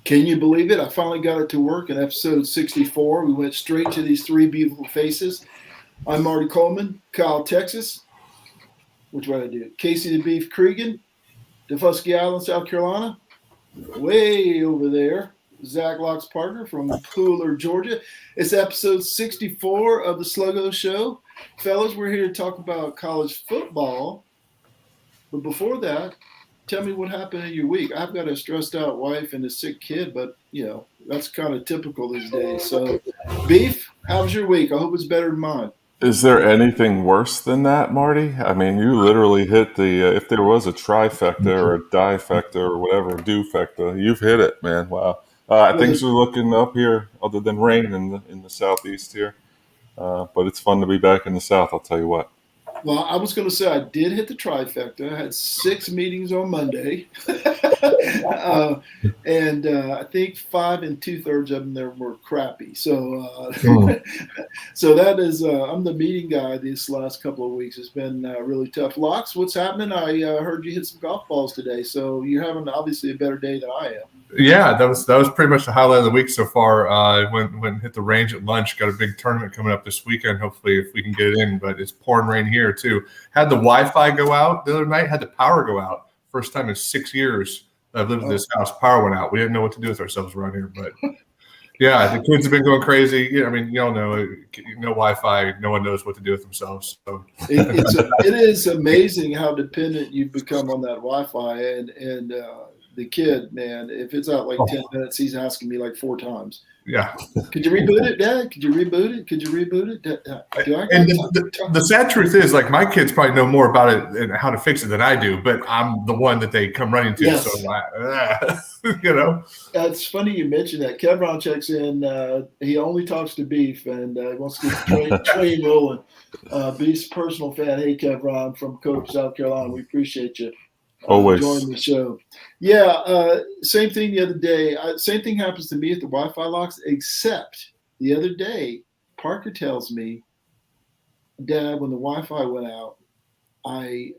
Can you believe it? I finally got it to work in episode 64. We went straight to these three beautiful faces. I'm Marty Coleman, Kyle, Texas. Which way did I do it? Casey the Beef Cregan, Defusky Island, South Carolina. Way over there, Zach Locke's partner from Pooler, Georgia. It's episode 64 of the Sluggo Show. Fellas, we're here to talk about college football. But before that, tell me what happened in your week. I've got a stressed out wife and a sick kid, but, you know, that's kind of typical these days. So, Beef, how was your week? I hope it's better than mine. Is there anything worse than that, Marty? I mean, you literally hit the, if there was a trifecta or a difecta or whatever, dufecta, you've hit it, man. Wow. Things are looking up here other than rain in the southeast here. But it's fun to be back in the south, I'll tell you what. Well, I was going to say I did hit the trifecta. I had 6 meetings on Monday, and I think 5 2/3 of them there were crappy. So, so that is I'm the meeting guy these last couple of weeks. It's been really tough. Locks, what's happening? I heard you hit some golf balls today, so you're having obviously a better day than I am. Yeah, that was pretty much the highlight of the week so far. Went and hit the range at lunch. Got a big tournament coming up this weekend. Hopefully, if we can get it in, but it's pouring rain here too. Had the Wi-Fi go out the other night. Had the power go out. First time in 6 years I've lived in this house. Power went out. We didn't know what to do with ourselves around here, but yeah, the kids have been going crazy. Yeah, I mean, you all know, no Wi-Fi. No one knows what to do with themselves. So. It is amazing how dependent you've become on that Wi-Fi and. The kid, man, if it's out like 10 minutes, he's asking me like 4 times. Yeah. Could you reboot it, Dad? Could you reboot it? Could you reboot it? And the sad truth is, like, my kids probably know more about it and how to fix it than I do, but I'm the one that they come running to. Yes. So, you know. It's funny you mentioned that. Kevron checks in. He only talks to Beef and wants to get the train rolling. Beef's personal fan. Hey, Kevron from Cope, South Carolina. We appreciate you. Always join the show. Yeah, same thing the other day. Same thing happens to me at the Wi-Fi locks, except the other day, Parker tells me, Dad, when the Wi-Fi went out, I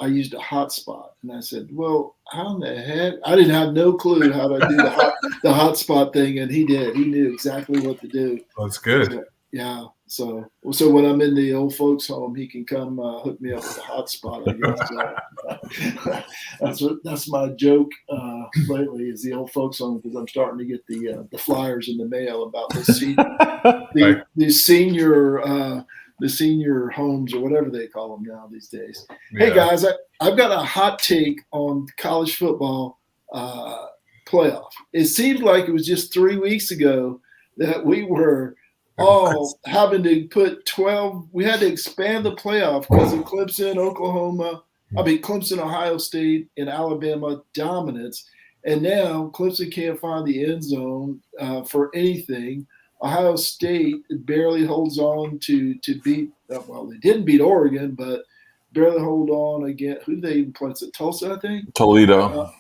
used a hotspot, and I said, well, how in the heck? I didn't have no clue how to do the hotspot thing, and he did. He knew exactly what to do. Well, that's good. So, yeah. So when I'm in the old folks' home, he can come hook me up with a hotspot. I guess that's my joke lately is the old folks' home, because I'm starting to get the flyers in the mail about the senior homes or whatever they call them now these days. Yeah. Hey guys, I've got a hot take on college football playoff. It seems like it was just 3 weeks ago that we were having to put 12. We had to expand the playoff because of Clemson, Ohio State, and Alabama dominance. And now Clemson can't find the end zone for anything. Ohio State barely holds on to beat. Well, they didn't beat Oregon, but barely hold on again. Who did they even play? Tulsa, I think. Toledo.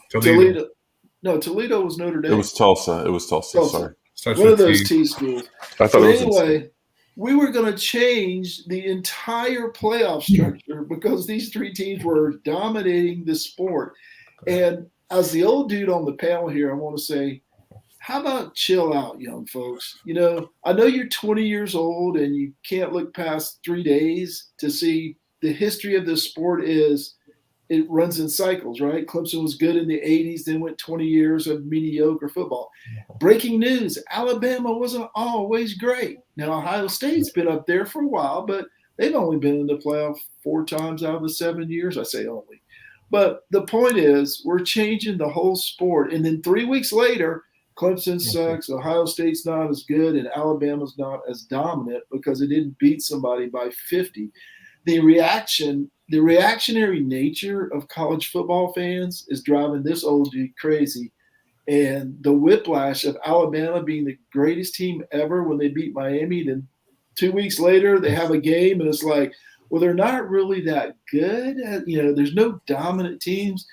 No, Toledo was Notre Dame. It was Tulsa. Sorry. One of those T schools. I thought anyway, we were going to change the entire playoff structure because these 3 teams were dominating the sport. And as the old dude on the panel here, I want to say, how about chill out, young folks? You know, I know you're 20 years old and you can't look past 3 days to see the history of this sport is it runs in cycles, right? Clemson was good in the 80s, then went 20 years of mediocre football. Breaking news, Alabama wasn't always great. Now, Ohio State's been up there for a while, but they've only been in the playoff 4 times out of the 7 years. I say only. But the point is, we're changing the whole sport. And then 3 weeks later, Clemson sucks, Ohio State's not as good, and Alabama's not as dominant because it didn't beat somebody by 50. The reaction the reactionary nature of college football fans is driving this old dude crazy. And the whiplash of Alabama being the greatest team ever when they beat Miami, then 2 weeks later they have a game and it's like, well, they're not really that good. There's no dominant teams.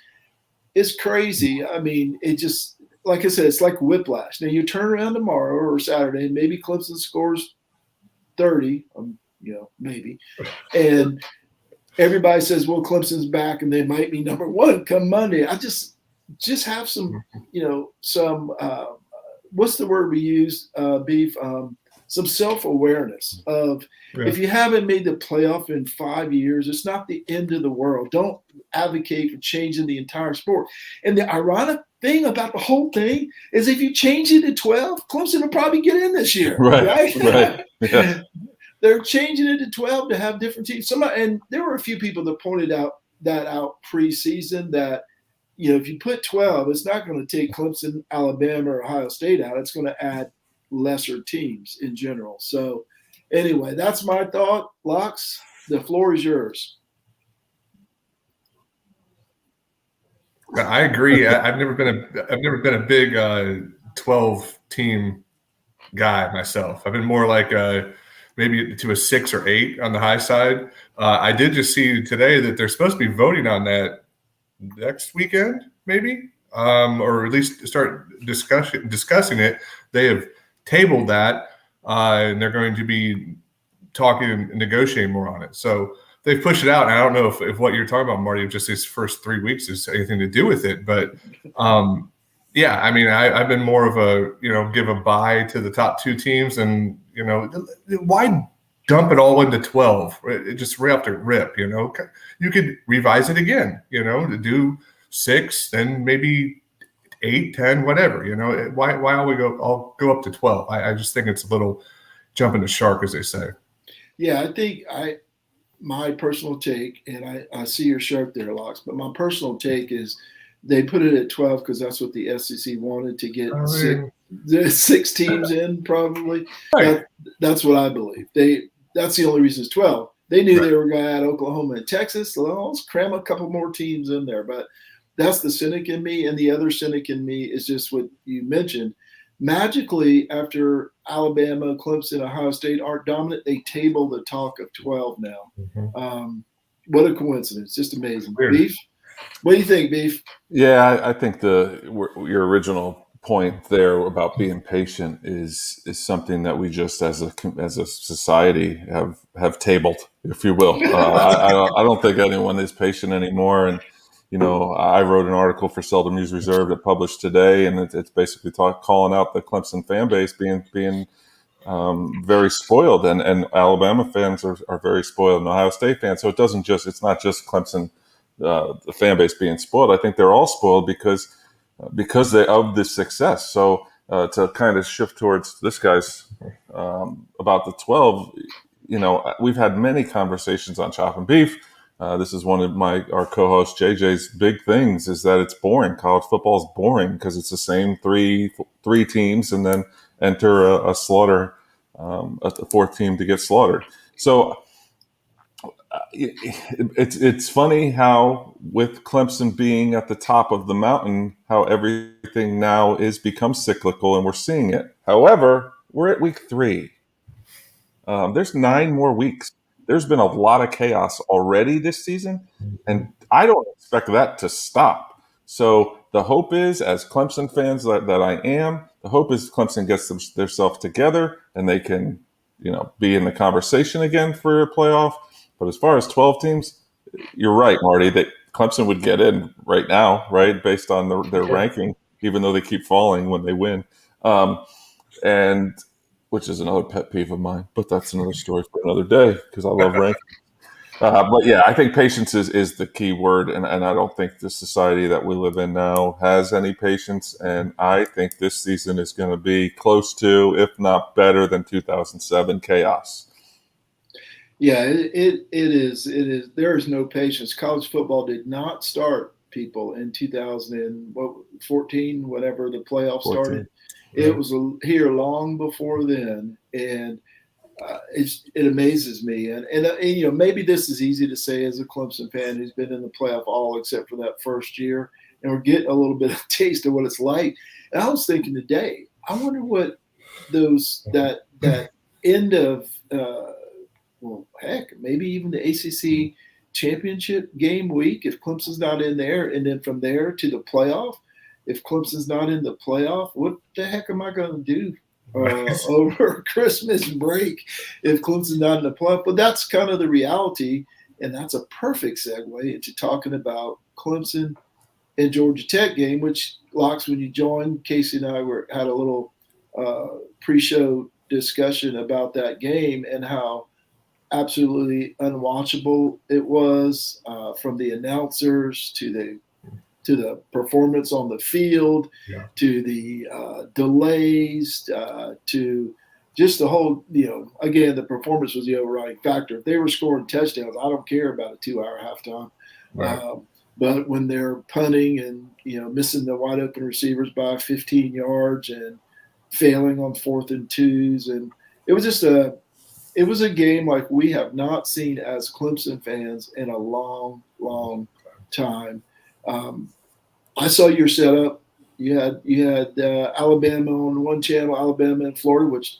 It's crazy. I mean, it just, like I said, it's like whiplash. Now you turn around tomorrow or Saturday and maybe Clemson scores 30, maybe. And everybody says, well, Clemson's back and they might be number one come Monday. I just have some, what's the word we use, Beef? Some self-awareness of if you haven't made the playoff in 5 years, it's not the end of the world. Don't advocate for changing the entire sport. And the ironic thing about the whole thing is if you change it to 12, Clemson will probably get in this year. Right. Yeah. They're changing it to 12 to have different teams. And there were a few people that pointed out preseason that, if you put 12, it's not going to take Clemson, Alabama, or Ohio State out. It's going to add lesser teams in general. So anyway, that's my thought. Locks, the floor is yours. I agree. I've never been a big 12 team guy myself. I've been more like maybe to a 6 or 8 on the high side. I did just see today that they're supposed to be voting on that next weekend, maybe, or at least start discussing it. They have tabled that, and they're going to be talking and negotiating more on it. So they've pushed it out. And I don't know if what you're talking about, Marty, just these first 3 weeks is anything to do with it. But yeah, I mean, I've been more of a, give a bye to the top 2 teams and, why dump it all into 12? It just rip to rip, You could revise it again, to do 6, then maybe 8, 10, whatever, Why I'll go up to 12. I just think it's a little jumping the shark, as they say. Yeah, I think my personal take, and I see your shark there, Locks, but my personal take is they put it at 12 because that's what the SEC wanted to get 6 teams in, probably. Right. That's what I believe. That's the only reason it's 12. They knew they were going to add Oklahoma and Texas. So let's cram a couple more teams in there. But that's the cynic in me. And the other cynic in me is just what you mentioned. Magically, after Alabama, Clemson, Ohio State aren't dominant, they table the talk of 12 now. Mm-hmm. What a coincidence. Just amazing. Weird. Beef? What do you think, Beef? Yeah, I think your original point there about being patient is something that we just as a society have tabled, if you will. I don't think anyone is patient anymore. And I wrote an article for Seldom Used Reserve that published today, and it's basically calling out the Clemson fan base being very spoiled, and Alabama fans are very spoiled, and Ohio State fans. So it's not just Clemson, the fan base being spoiled. I think they're all spoiled because of this success. So to kind of shift towards this guy's about the 12, we've had many conversations on Chop and Beef. This is one of our co-host JJ's big things is that it's boring. College football is boring because it's the same three teams and then enter a slaughter, a 4th team to get slaughtered. So it's funny how with Clemson being at the top of the mountain, how everything now becomes cyclical and we're seeing it. However, we're at week 3. There's 9 more weeks. There's been a lot of chaos already this season, and I don't expect that to stop. So the hope is, as Clemson fans that I am, the hope is Clemson gets themselves together and they can, be in the conversation again for a playoff. But as far as 12 teams, you're right, Marty, that Clemson would get in right now, right, based on their ranking, even though they keep falling when they win. And which is another pet peeve of mine, but that's another story for another day because I love ranking. But yeah, I think patience is the key word, and I don't think the society that we live in now has any patience, and I think this season is going to be close to, if not better than 2007 chaos. Yeah, it is. There is no patience. College football did not start, people, in 2014, whenever the playoffs started. It was here long before then, and it amazes me. And maybe this is easy to say as a Clemson fan who's been in the playoff all except for that first year, and we're getting a little bit of a taste of what it's like. And I was thinking today, I wonder what that end of maybe even the ACC championship game week, if Clemson's not in there, and then from there to the playoff, if Clemson's not in the playoff, what the heck am I going to do over Christmas break if Clemson's not in the playoff? But that's kind of the reality, and that's a perfect segue into talking about Clemson and Georgia Tech game, which, Locks, when you joined, Casey and I had a little pre-show discussion about that game and how absolutely unwatchable it was, from the announcers to the performance on the field, to the delays, to just the whole, again, the performance was the overriding factor. If they were scoring touchdowns, I don't care about a 2-hour halftime. Right. But when they're punting and, missing the wide open receivers by 15 yards and failing on 4th and 2s, and it was a game like we have not seen as Clemson fans in a long, long time. I saw your setup. You had Alabama on one channel, Alabama and Florida, which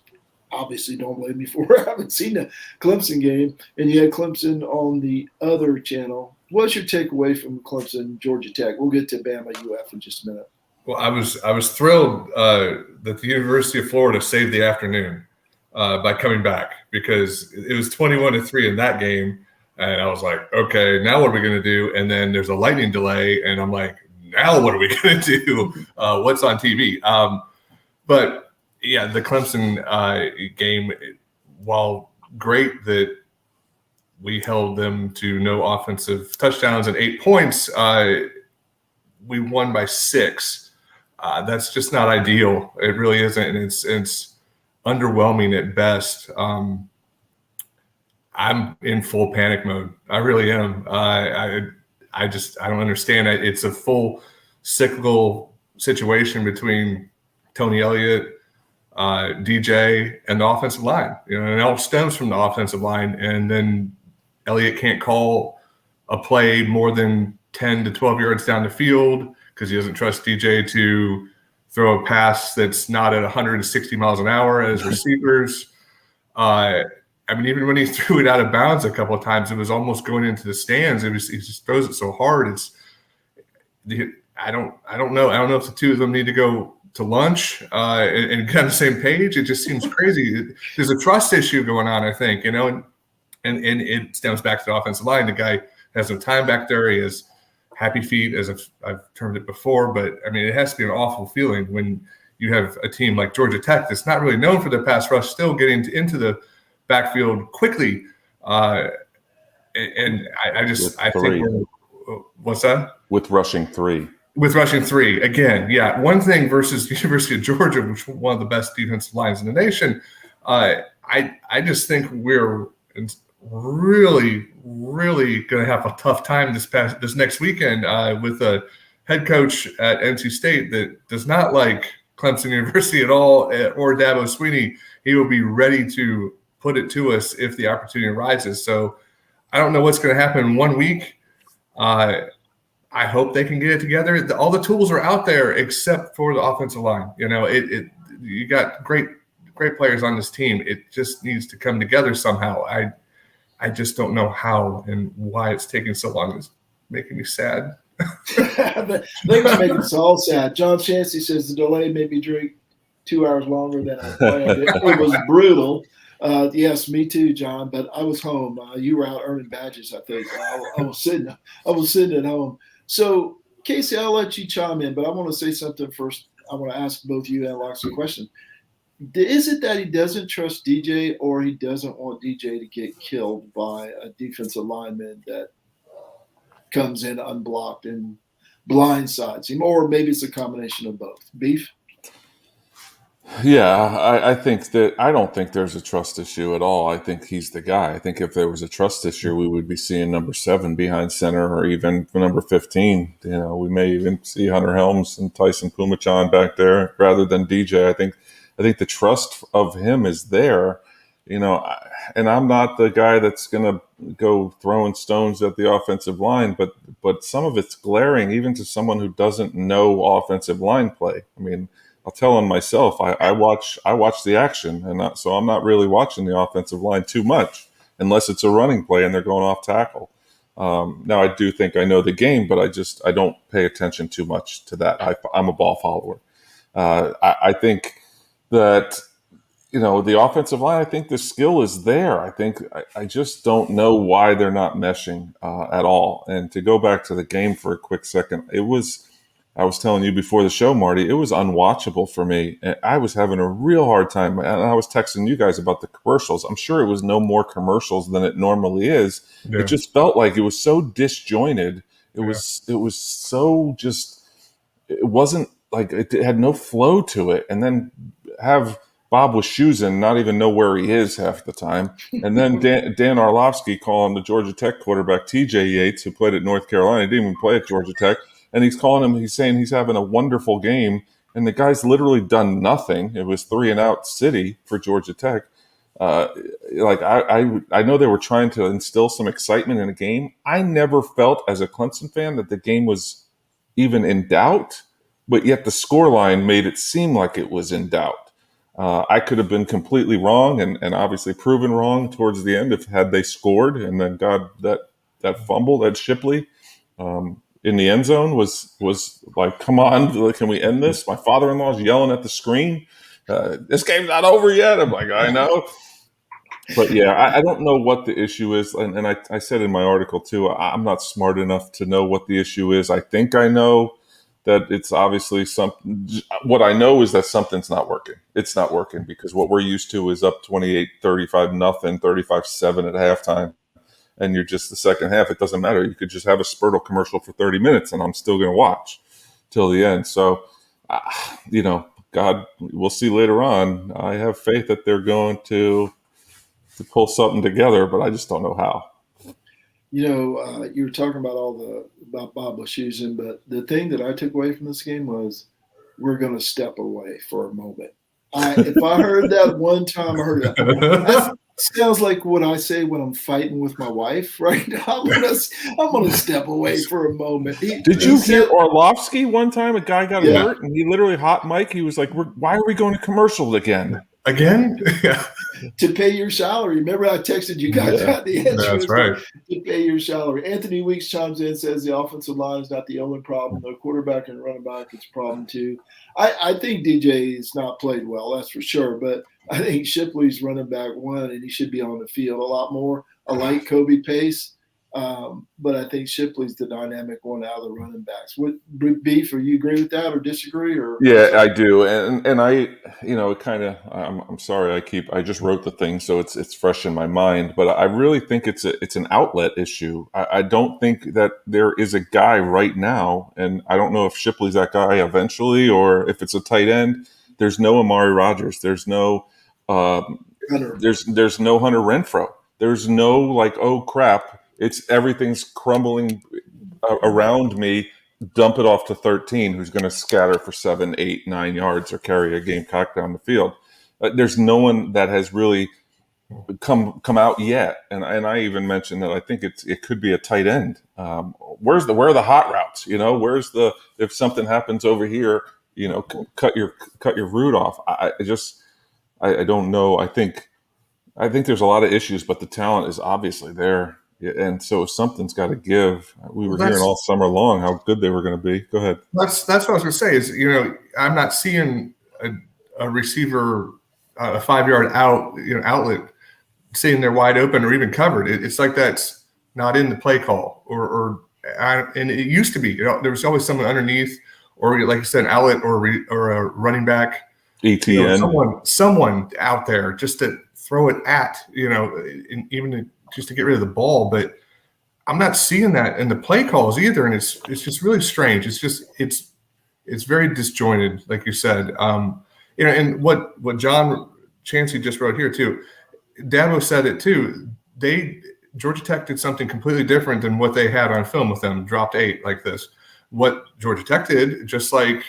obviously don't blame me for. I haven't seen the Clemson game, and you had Clemson on the other channel. What's your takeaway from Clemson, Georgia Tech? We'll get to Bama UF in just a minute. Well, I was thrilled that the University of Florida saved the afternoon by coming back, because it was 21-3 in that game, and I was like, okay, now what are we going to do? And then there's a lightning delay, and I'm like, now what are we going to do? What's on TV? But yeah, the Clemson game, while great that we held them to no offensive touchdowns and 8 points, we won by 6. That's just not ideal. It really isn't. And it's underwhelming at best. I'm in full panic mode. I really am. I don't understand. It's a full cyclical situation between Tony Elliott, DJ, and the offensive line. And it all stems from the offensive line. And then Elliott can't call a play more than 10 to 12 yards down the field because he doesn't trust DJ to throw a pass that's not at 160 miles an hour as receivers. Even when he threw it out of bounds a couple of times, it was almost going into the stands. He just throws it so hard. I don't know. I don't know if the two of them need to go to lunch and get on the same page. It just seems crazy. There's a trust issue going on, I think, and it stems back to the offensive line. The guy has no time back there. He has happy feet, as I've termed it before. But, it has to be an awful feeling when you have a team like Georgia Tech that's not really known for their pass rush, still getting into the backfield quickly. I think what's that? With rushing 3. With rushing 3. Again, yeah. One thing versus the University of Georgia, which is one of the best defensive lines in the nation. I just think we're really, really going to have a tough time this next weekend with a head coach at NC State that does not like Clemson University at all, or Dabo Swinney. He will be ready to put it to us if the opportunity arises. So I don't know what's going to happen in 1 week. I hope they can get it together. All the tools are out there except for the offensive line. You got great players on this team. It just needs to come together somehow. I just don't know how and why it's taking so long. It's making me sad. Things making us all sad. John Chancey says the delay made me drink 2 hours longer than I planned. It was brutal. Yes, me too, John. But I was home. You were out earning badges, I think. I was sitting at home. So, Casey, I'll let you chime in, but I want to say something first. I want to ask both you and Locks a question. Is it that he doesn't trust DJ, or he doesn't want DJ to get killed by a defensive lineman that comes in unblocked and blindsides him? Or maybe it's a combination of both. Beef? Yeah, I don't think there's a trust issue at all. I think he's the guy. I think if there was a trust issue, we would be seeing number 7 behind center, or even number 15. We may even see Hunter Helms and Tyson Pumachan back there rather than DJ. I think the trust of him is there. and I'm not the guy that's going to go throwing stones at the offensive line, but some of it's glaring even to someone who doesn't know offensive line play. I mean, I'll tell on myself. I watch the action, and so I'm not really watching the offensive line too much unless it's a running play and they're going off tackle. Now I do think I know the game, but I don't pay attention too much to that. I'm a ball follower. I think that the offensive line. I think the skill is there. I just don't know why they're not meshing at all. And to go back to the game for a quick second, I was telling you before the show, Marty, it was unwatchable for me. And I was having a real hard time. And I was texting you guys about the commercials. I'm sure it was no more commercials than it normally is. Yeah. It just felt like it was so disjointed. It was so just, it wasn't like, it had no flow to it. And then have Bob with shoes and not even know where he is half the time. And then Dan Orlovsky calling the Georgia Tech quarterback, TJ Yates, who played at North Carolina, he didn't even play at Georgia Tech. And he's calling him, he's saying he's having a wonderful game. And the guy's literally done nothing. It was 3-and-out city for Georgia Tech. I know they were trying to instill some excitement in a game. I never felt as a Clemson fan that the game was even in doubt, but yet the scoreline made it seem like it was in doubt. I could have been completely wrong and obviously proven wrong towards the end had they scored and then got that fumble, that Shipley in the end zone was like, come on, can we end this? My father-in-law's yelling at the screen. This game's not over yet. I'm like, I know. But yeah, I don't know what the issue is. And I said in my article too, I'm not smart enough to know what the issue is. I think I know that it's obviously something. What I know is that something's not working. It's not working because what we're used to is up 28-35 nothing, 35-7 at halftime. And you're just the second half. It doesn't matter. You could just have a Spurtle commercial for 30 minutes and I'm still going to watch till the end. So, God, we'll see later on. I have faith that they're going to pull something together, but I just don't know how. You were talking about about Bob Wischusen, but the thing that I took away from this game was we're going to step away for a moment. If I heard that one time, I heard that. That sounds like what I say when I'm fighting with my wife right now. I'm gonna step away for a moment. Did you hear Orlovsky one time? A guy got hurt, and he literally hot mic. He was like, "Why are we going to commercial again?" Again? Yeah. To pay your salary. Remember, I texted you guys at the end. That's right. To pay your salary. Anthony Weeks chimes in, says the offensive line is not the only problem. The quarterback and running back is a problem too. I think DJ has not played well, that's for sure. But I think Shipley's running back one, and he should be on the field a lot more. I like Kobe Pace, but I think Shipley's the dynamic one out of the running backs. Beef, or you agree with that or disagree? Or yeah, I do, and I, kind of. I'm sorry, I just wrote the thing, so it's fresh in my mind. But I really think it's an outlet issue. I don't think that there is a guy right now, and I don't know if Shipley's that guy eventually, or if it's a tight end. There's no Amari Rodgers. There's no there's no Hunter Renfrow. There's no like, oh crap, everything's crumbling around me. Dump it off to 13, who's going to scatter for 7, 8, 9 yards or carry a Gamecock down the field. There's no one that has really come out yet. And I even mentioned that I think it could be a tight end. Where are the hot routes? Where's if something happens over here, cut your route off. I don't know. I think there's a lot of issues, but the talent is obviously there. And so something's got to give. We were hearing all summer long how good they were going to be. Go ahead. That's what I was going to say is, I'm not seeing a receiver, a 5-yard outlet sitting there wide open or even covered. It's like that's not in the play call and it used to be, there was always someone underneath or like you said, an outlet or a running back. ETN. Someone out there just to throw it at, just to get rid of the ball, but I'm not seeing that in the play calls either, and it's just really strange. It's very disjointed, like you said. And what John Chansey just wrote here too. Dabo said it too. Georgia Tech did something completely different than what they had on film with them. Dropped 8 like this. What Georgia Tech did, just like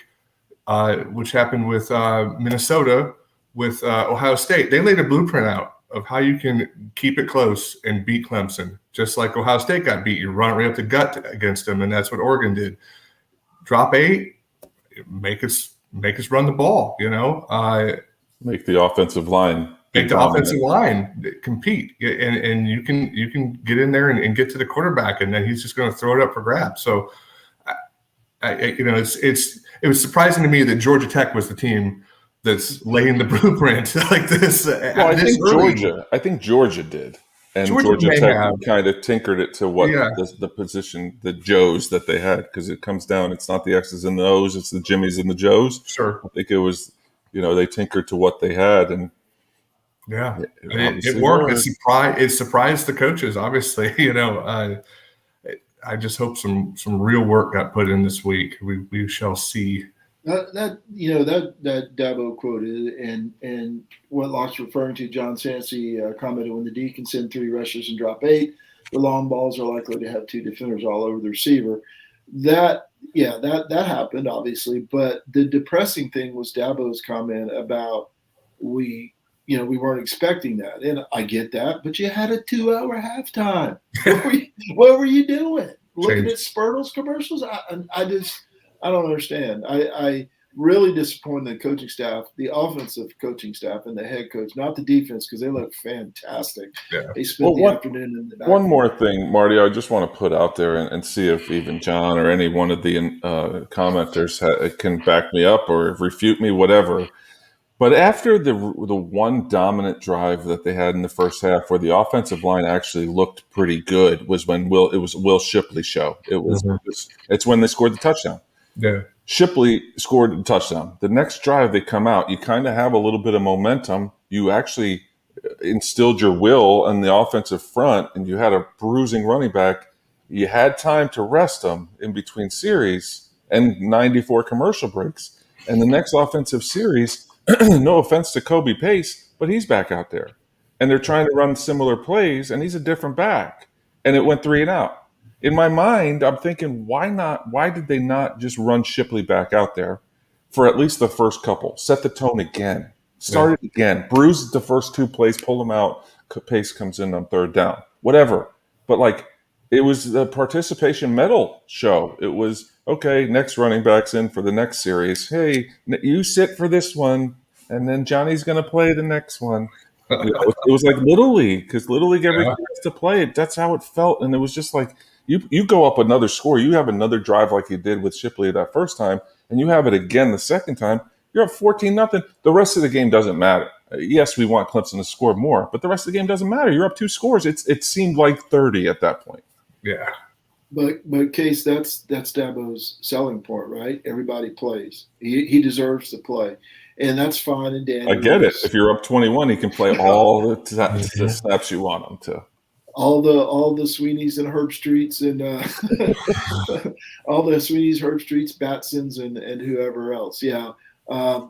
which happened with Minnesota, with Ohio State, they laid a blueprint out of how you can keep it close and beat Clemson, just like Ohio State got beat. You run it right up the gut against them, and that's what Oregon did. Drop 8, make us run the ball. Make the offensive line make the dominant. offensive line compete, and you can get in there and get to the quarterback, and then he's just going to throw it up for grabs. So, it was surprising to me that Georgia Tech was the team that's laying the blueprint like this. Well, I think Georgia did, and Georgia Tech kind of tinkered it to what the position, the Joes that they had, because it comes down. It's not the X's and the O's; it's the Jimmies and the Joes. Sure, I think it was. They tinkered to what they had, and it worked. It surprised the coaches. Obviously, I just hope some real work got put in this week. We shall see. That Dabo quoted and what Locke's referring to, John Sansey commented, when the D can send 3 rushers and drop 8, the long balls are likely to have 2 defenders all over the receiver. That happened, obviously, but the depressing thing was Dabo's comment about we weren't expecting that, and I get that, but you had a 2-hour halftime. What were you doing? Looking at Spurtle's commercials? I don't understand. I really disappointed the coaching staff, the offensive coaching staff, and the head coach, not the defense, because they look fantastic. Yeah. They spent the afternoon in the back. One more thing, Marty, I just want to put out there and see if even John or any one of the commenters can back me up or refute me, whatever. But after the one dominant drive that they had in the first half, where the offensive line actually looked pretty good, was when Will Shipley's show. It's when they scored the touchdown. Yeah. Shipley scored a touchdown. The next drive they come out, you kind of have a little bit of momentum. You actually instilled your will on the offensive front, and you had a bruising running back. You had time to rest them in between series and 94 commercial breaks. And the next offensive series, no offense to Kobe Pace, but he's back out there. And they're trying to run similar plays, and he's a different back. And it went 3 and out. In my mind, I'm thinking, why not? Why did they not just run Shipley back out there for at least the first couple? Set the tone again. Start it again. Bruise the first 2 plays, pull them out. Pace comes in on 3rd down. Whatever. But, it was the participation medal show. It was, okay, next running back's in for the next series. Hey, you sit for this one, and then Johnny's going to play the next one. It was like Little League, because Little League everybody has to play it. That's how it felt. And it was just like, you go up another score. You have another drive like you did with Shipley that first time, and you have it again the second time. You're up 14-0. The rest of the game doesn't matter. Yes, we want Clemson to score more, but the rest of the game doesn't matter. You're up 2 scores. It seemed like 30 at that point. Yeah. But Case, that's Dabo's selling point, right? Everybody plays. He deserves to play, and that's fine and dandy. I get it. If you're up 21, he can play all the snaps you want him to. All the Sweeneys and Herb Streets and all the Sweeneys, Herb Streets, Batsons, and whoever else. Yeah, I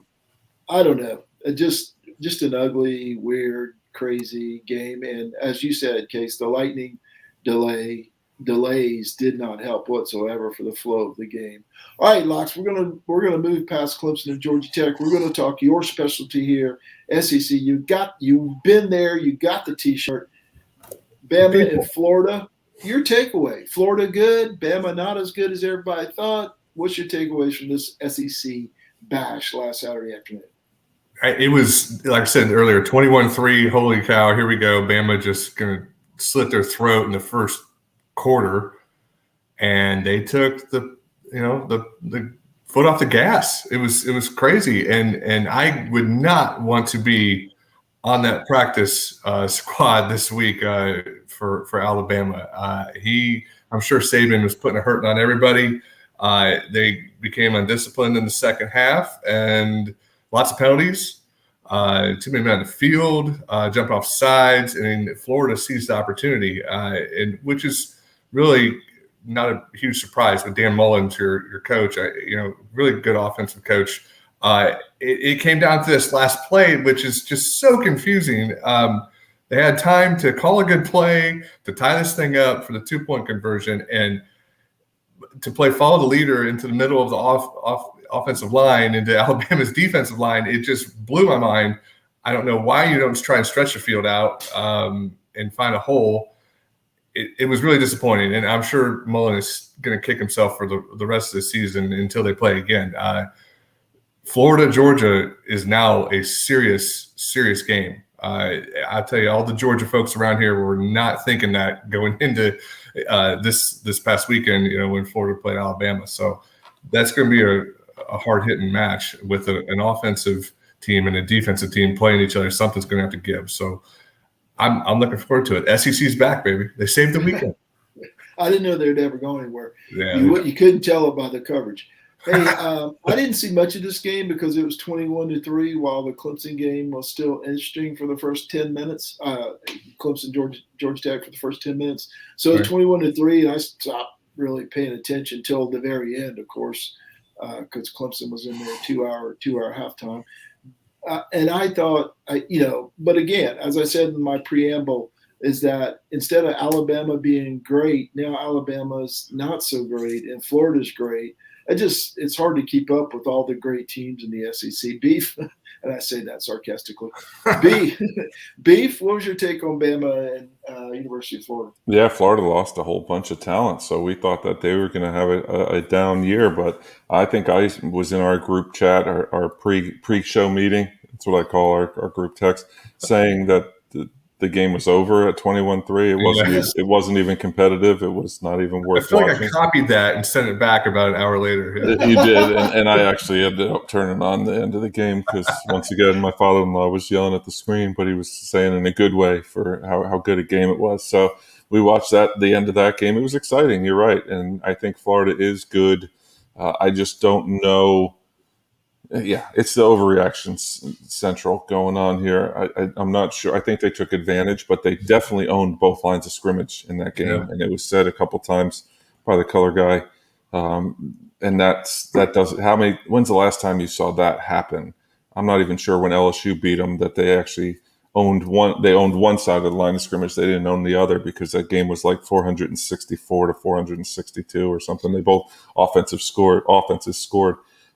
don't know. Just an ugly, weird, crazy game. And as you said, Case, the lightning delays did not help whatsoever for the flow of the game. All right, Locks, we're gonna move past Clemson and Georgia Tech. We're gonna talk your specialty here, SEC. You've been there. You got the T-shirt. Bama and Florida. Your takeaway: Florida good, Bama not as good as everybody thought. What's your takeaways from this SEC bash last Saturday afternoon? It was, like I said earlier, 21-3. Holy cow! Here we go. Bama just gonna slit their throat in the first quarter, and they took the foot off the gas. It was crazy, and I would not want to be on that practice squad this week for Alabama. I'm sure Saban was putting a hurting on everybody. They became undisciplined in the second half, and lots of penalties. Too many men on the field, jump off sides, and Florida seized the opportunity, and which is really not a huge surprise with Dan Mullins, your coach. Really good offensive coach. It came down to this last play, which is just so confusing. They had time to call a good play, to tie this thing up for the 2-point conversion, and to play follow the leader into the middle of the offensive line, into Alabama's defensive line. It just blew my mind. I don't know why you don't try and stretch the field out and find a hole. It was really disappointing, and I'm sure Mullen is going to kick himself for the rest of the season until they play again. Florida, Georgia is now a serious game. I tell you, all the Georgia folks around here were not thinking that going into this past weekend, when Florida played Alabama. So that's going to be a hard-hitting match with an offensive team and a defensive team playing each other. Something's going to have to give. So I'm looking forward to it. SEC's back, baby. They saved the weekend. I didn't know they'd ever go anywhere. Yeah, you couldn't tell it by the coverage. Hey, I didn't see much of this game because it was 21-3 while the Clemson game was still interesting for the first 10 minutes. Clemson, Georgia Tech for the first 10 minutes. So it was 21-3, and I stopped really paying attention till the very end, of course, because Clemson was in there 2 hour halftime. And I thought, but again, as I said in my preamble, is that instead of Alabama being great, now Alabama's not so great and Florida's great. It's hard to keep up with all the great teams in the SEC. Beef, and I say that sarcastically. Beef, what was your take on Bama and University of Florida? Yeah, Florida lost a whole bunch of talent, so we thought that they were going to have a down year. But I think I was in our group chat, our pre-show meeting. That's what I call our group text, saying that the game was over at 21-3. It wasn't even competitive. It was not even worth watching. I copied that and sent it back about an hour later. Yeah. You did, and I actually ended up turning on the end of the game because once again my father-in-law was yelling at the screen, but he was saying in a good way for how good a game it was. So we watched the end of that game. It was exciting. You're right, and I think Florida is good. I just don't know. Yeah, it's the overreaction central going on here. I'm not sure. I think they took advantage, but they definitely owned both lines of scrimmage in that game. Yeah. And it was said a couple times by the color guy. And that doesn't. When's the last time you saw that happen? I'm not even sure when LSU beat them that they actually owned one. They owned one side of the line of scrimmage. They didn't own the other because that game was like 464 to 462 or something. They both offenses scored.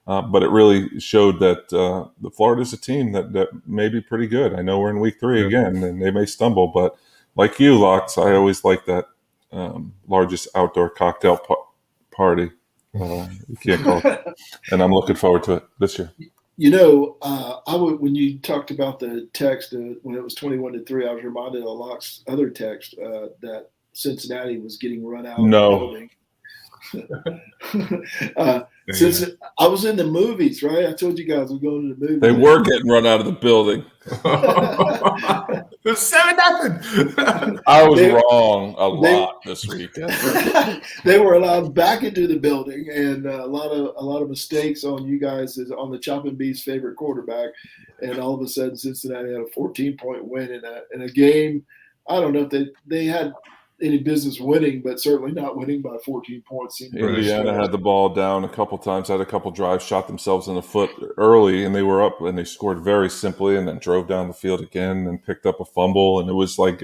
But it really showed that the Florida's a team that may be pretty good. I know we're in week 3 again, and they may stumble. But like you, Locks, I always like that largest outdoor cocktail party. You can't call it. And I'm looking forward to it this year. When you talked about the text when it was 21-3, I was reminded of Locke's other text that Cincinnati was getting run out of the building. Since I was in the movies, right? I told you guys we're going to the movies. They were getting run out of the building. It was 7-0. I was wrong a lot this weekend. They were allowed back into the building, and a lot of mistakes on you guys on the Chopping Beef's favorite quarterback, and all of a sudden Cincinnati had a 14-point win in a game. I don't know if they had any business winning, but certainly not winning by 14 points. Indiana had the ball down a couple times, had a couple drives, shot themselves in the foot early, and they were up, and they scored very simply, and then drove down the field again and picked up a fumble. And it was like,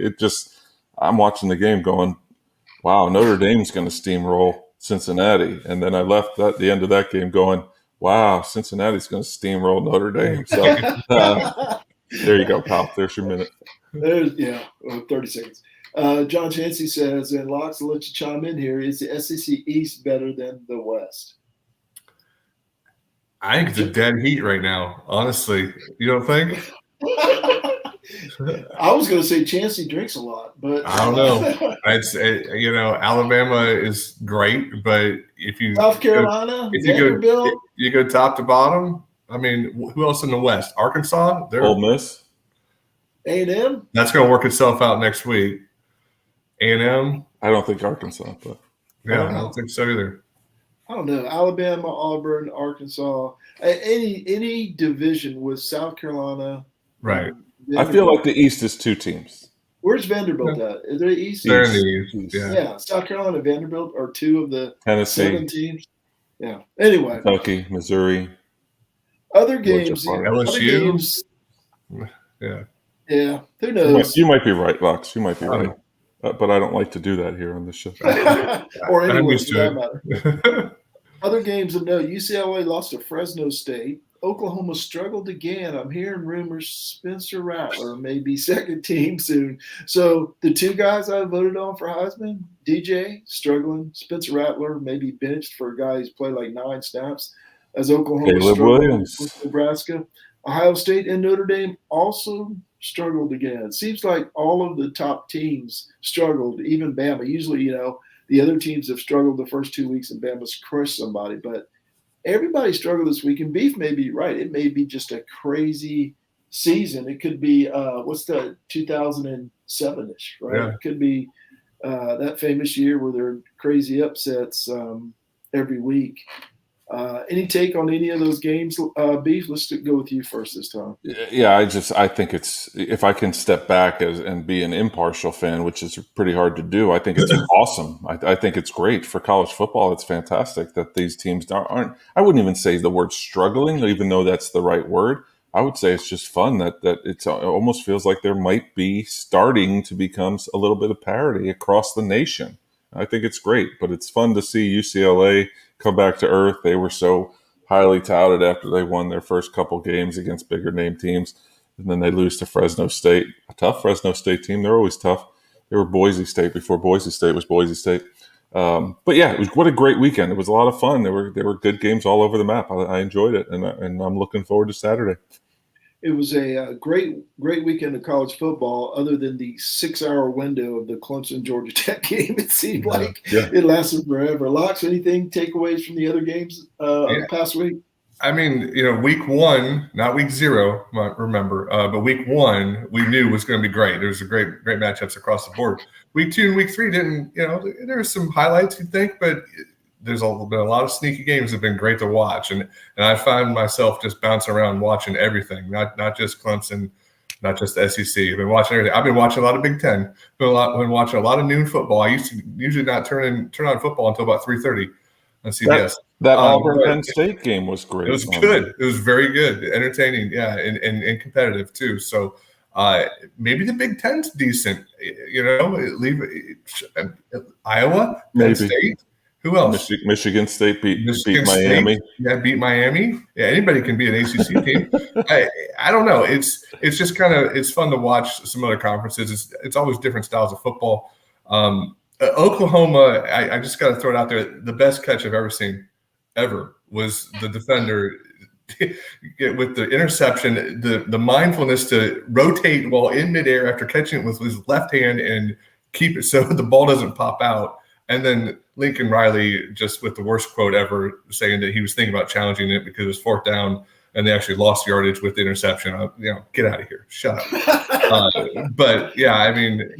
I'm watching the game going, wow, Notre Dame's going to steamroll Cincinnati. And then I left at the end of that game going, wow, Cincinnati's going to steamroll Notre Dame. So there you go, pal. There's your minute. 30 seconds. John Chansey says, and Locks, I'll let you chime in here, is the SEC East better than the West? I think it's a dead heat right now, honestly. You don't think? I was going to say Chansey drinks a lot, but I don't know. Alabama is great, but if you South Carolina, you go top to bottom. I mean, who else in the West? Arkansas, Ole Miss, A&M. That's going to work itself out next week. A&M? I don't think Arkansas, but I don't think so either. I don't know. Alabama, Auburn, Arkansas, any division with South Carolina. Right. I feel like the East is 2 teams. Where's Vanderbilt at? Is there East? They're in the East. Yeah. South Carolina and Vanderbilt are 2 of the Tennessee 7 teams. Yeah. Anyway. Kentucky, Missouri. Other games. LSU. Yeah. Who knows? You might be right, Locks. You might be right. But I don't like to do that here on this show. Or anywhere for that matter. Other games of note: UCLA lost to Fresno State. Oklahoma struggled again. I'm hearing rumors Spencer Rattler may be second team soon. So the two guys I voted on for Heisman, DJ struggling, Spencer Rattler maybe benched for a guy who's played like 9 snaps as Oklahoma Caleb struggled Williams. with Nebraska. Ohio State and Notre Dame also struggled again. It seems like all of the top teams struggled, even Bama. Usually, the other teams have struggled the first 2 weeks and Bama's crushed somebody, but everybody struggled this week. And Beef may be right. It may be just a crazy season. It could be, what's the 2007-ish, right? Yeah. It could be that famous year where there are crazy upsets every week. Any take on any of those games, Beef? Let's go with you first this time. Yeah, I think it's, if I can step back and be an impartial fan, which is pretty hard to do, I think it's awesome. I think it's great for college football. It's fantastic that these teams aren't, I wouldn't even say the word struggling, even though that's the right word. I would say it's just fun that it almost feels like there might be starting to become a little bit of parity across the nation. I think it's great, but it's fun to see UCLA come back to earth. They were so highly touted after they won their first couple games against bigger name teams, and then they lose to Fresno State, a tough Fresno State team. They're always tough. They were Boise State before Boise State was Boise State. But yeah, what a great weekend. It was a lot of fun. There were good games all over the map. I enjoyed it, and I'm looking forward to Saturday. It was a great weekend of college football, other than the 6-hour window of the Clemson-Ga Tech game. It seemed like it lasted forever. Locks, anything takeaways from the other games of the past week? I mean, week 1, not week 0, remember, but week 1 we knew was going to be great. There was a great matchups across the board. Week 2 and week 3 didn't, there were some highlights, you'd think, but there's been a lot of sneaky games that have been great to watch. And I find myself just bouncing around watching everything, not just Clemson, not just the SEC. I've been watching everything. I've been watching a lot of Big Ten. Been watching a lot of noon football. I used to usually not turn on football until about 3:30 on CBS. That Auburn-Penn State game was great. It was good. It was very good, entertaining, and competitive too. So maybe the Big Ten's decent. Leave Iowa, Penn State. Who else? Michigan State beat Miami. Beat Miami. Yeah, anybody can be an ACC team. I don't know. It's just kind of, it's fun to watch some other conferences. It's always different styles of football. Oklahoma, I just got to throw it out there. The best catch I've ever seen, ever, was the defender with the interception, the mindfulness to rotate while in midair after catching it with his left hand and keep it so the ball doesn't pop out. And then Lincoln Riley, just with the worst quote ever, saying that he was thinking about challenging it because it was 4th down and they actually lost yardage with the interception. Get out of here. Shut up. But yeah, I mean,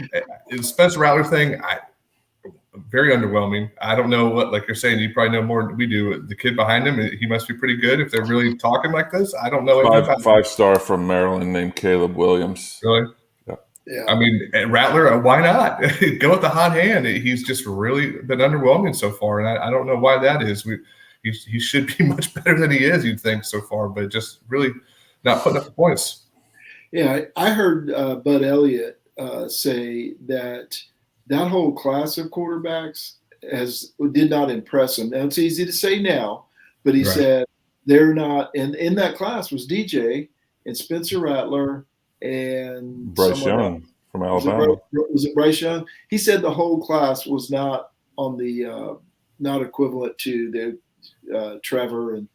the Spencer Rattler thing, very underwhelming. I don't know what, like you're saying, you probably know more than we do. The kid behind him, he must be pretty good if they're really talking like this. I don't know. 5-star from Maryland named Caleb Williams. Really? Yeah. I mean, Rattler, why not? Go with the hot hand. He's just really been underwhelming so far, and I don't know why that is. He should be much better than he is, you'd think, so far, but just really not putting up the points. Yeah, I heard Bud Elliott say that whole class of quarterbacks did not impress him. Now, it's easy to say now, but he said they're not. And in that class was DJ and Spencer Rattler and Bryce Young from Alabama. Was it Bryce Young? He said the whole class was not on the not equivalent to the Trevor and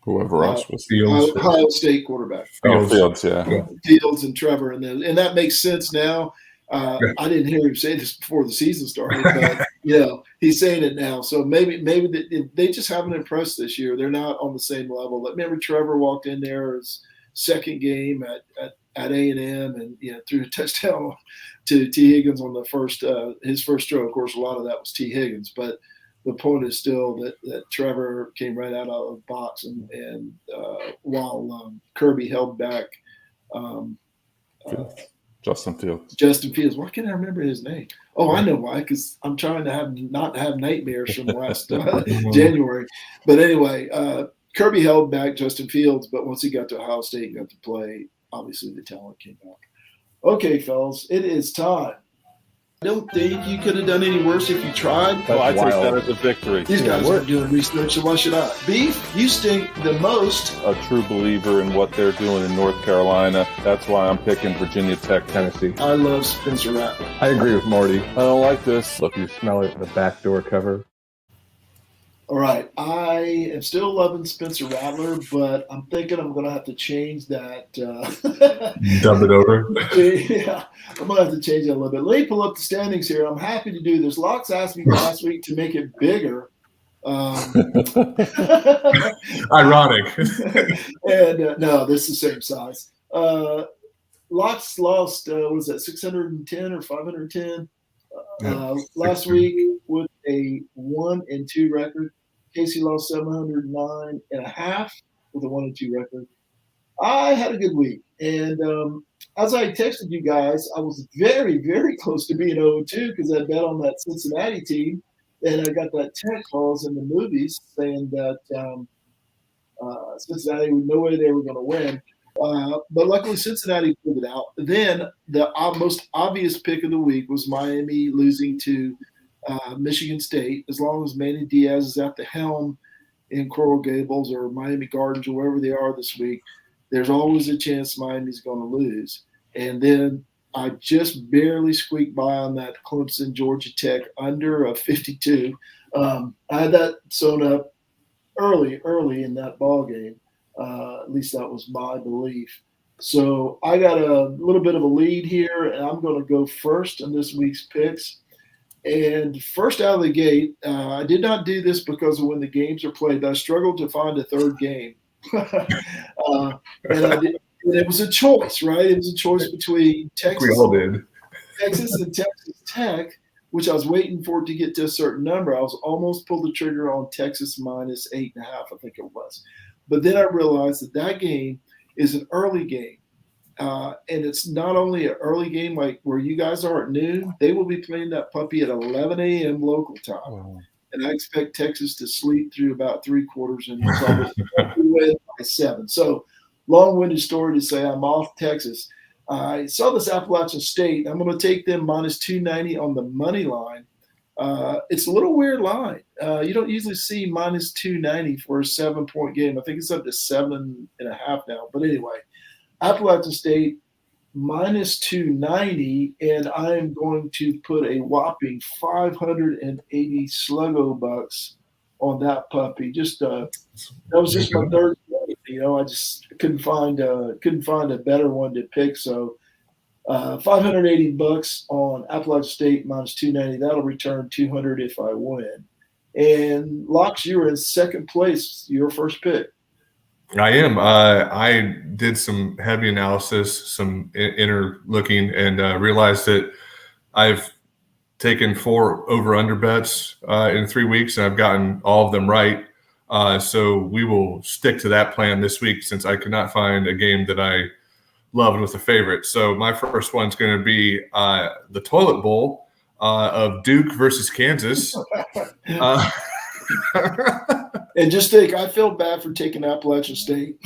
whoever else was Ohio State quarterback. Fields, yeah. Fields and Trevor, and that makes sense now. I didn't hear him say this before the season started, but he's saying it now. So maybe they just haven't impressed this year. They're not on the same level. Remember, Trevor walked in there his second game at A&M and threw a touchdown to T. Higgins on the his first throw. Of course, a lot of that was T. Higgins, but the point is still that Trevor came right out of the box, and while Kirby held back. Justin Fields. Why can't I remember his name? Oh, I know why. Because I'm trying to not have nightmares from last January. But anyway, Kirby held back Justin Fields, but once he got to Ohio State and got to play, obviously the talent came back. Okay, fellas, it is time I don't think you could have done any worse if you tried. Well, I That's take wild. that as a victory. These guys aren't doing research, so why should I? Beef, you stink the most. A true believer in what they're doing in North Carolina. That's why I'm picking Virginia Tech, Tennessee. I love Spencer Rattler. I agree with Marty. I don't like this. Look, you smell it, the backdoor cover. All right, I am still loving Spencer Rattler, but I'm thinking I'm going to have to change that. Dump it over. Yeah, I'm going to have to change that a little bit. Let me pull up the standings here. I'm happy to do this. Locks asked me last week to make it bigger. Ironic. And no, this is the same size. Locks lost, what was that, 610 or 510 last week with a 1-2 record. Casey lost 709.5 with a 1-2 record. I had a good week, and as I texted you guys, I was very, very close to being 0-2 because I bet on that Cincinnati team, and I got that text calls in the movies saying that Cincinnati, no way they were going to win. But luckily, Cincinnati pulled it out. Then the most obvious pick of the week was Miami losing to Michigan State. As long as Manny Diaz is at the helm in Coral Gables or Miami Gardens or wherever they are this week, there's always a chance Miami's going to lose. And then I just barely squeaked by on that Clemson-Ga Tech under a 52. I had that sewn up early in that ball game. At least that was my belief. So I got a little bit of a lead here, and I'm going to go first in this week's picks. And first out of the gate, I did not do this because of when the games are played. I struggled to find a third game. And it was a choice, right? It was a choice between Texas, We all did. Texas and Texas Tech, which I was waiting for it to get to a certain number. I was almost pulled the trigger on Texas minus 8.5, I think it was. But then I realized that game is an early game. And it's not only an early game like where you guys are at noon. They will be playing that puppy at 11 a.m. local time. Wow. And I expect Texas to sleep through about 3/4 and probably win by 7. So long-winded story to say I'm off Texas. I saw this Appalachian State. I'm going to take them minus 290 on the money line. It's a little weird line. You don't usually see minus 290 for a 7-point game. I think it's up to 7.5 now. But anyway, Appalachian State minus 290, and I am going to put a whopping 580 sluggo bucks on that puppy. That was just my third play. I just couldn't find a better one to pick. So 580 bucks on Appalachian State minus 290. That'll return 200 if I win. And Locks, you were in second place. Your first pick. I am. I did some heavy analysis, some inner looking, and realized that I've taken 4 over-under bets in 3 weeks, and I've gotten all of them right. So we will stick to that plan this week since I could not find a game that I loved with a favorite. So my first one's going to be the toilet bowl of Duke versus Kansas. And just think, I feel bad for taking Appalachian State.